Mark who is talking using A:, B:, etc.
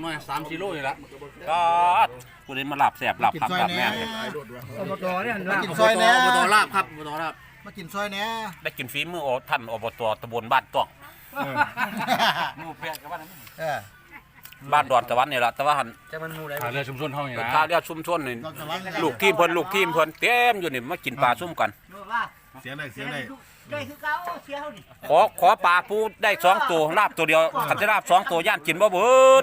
A: หน่อย3 กิโลนี่ละ
B: ก็กูได้มาหลับแสบหลับพับหลับแม่
C: อบตเนี่ย
D: มากินซอยแหน่
A: อบตลาบครับอบตลาบ
D: มากินซอยแหน่
B: ได้กินฝีมือท่านอบตตำบลบ้านต้อง
C: หมู่เพียรกับว่านั้น
D: เออ
B: บ้านดอนตะวันนี่แหละแต่ว่าหัน
C: จะมันหมู่ใด
A: เรือชุมชนห้องนี่นะ
B: ท่าเรียกชุมชนนี่ลูกทีมเพิ่นเต็มอยู่นี่มากินปลาซุ่มกัน
D: เสียงได้
E: ได้คือเก่าเสียเฮานี่
B: ขอปลาปูได้2 ตัวลาบตัวเดียวขันจะลาบ2 ตัวย่านกินบ่เบิด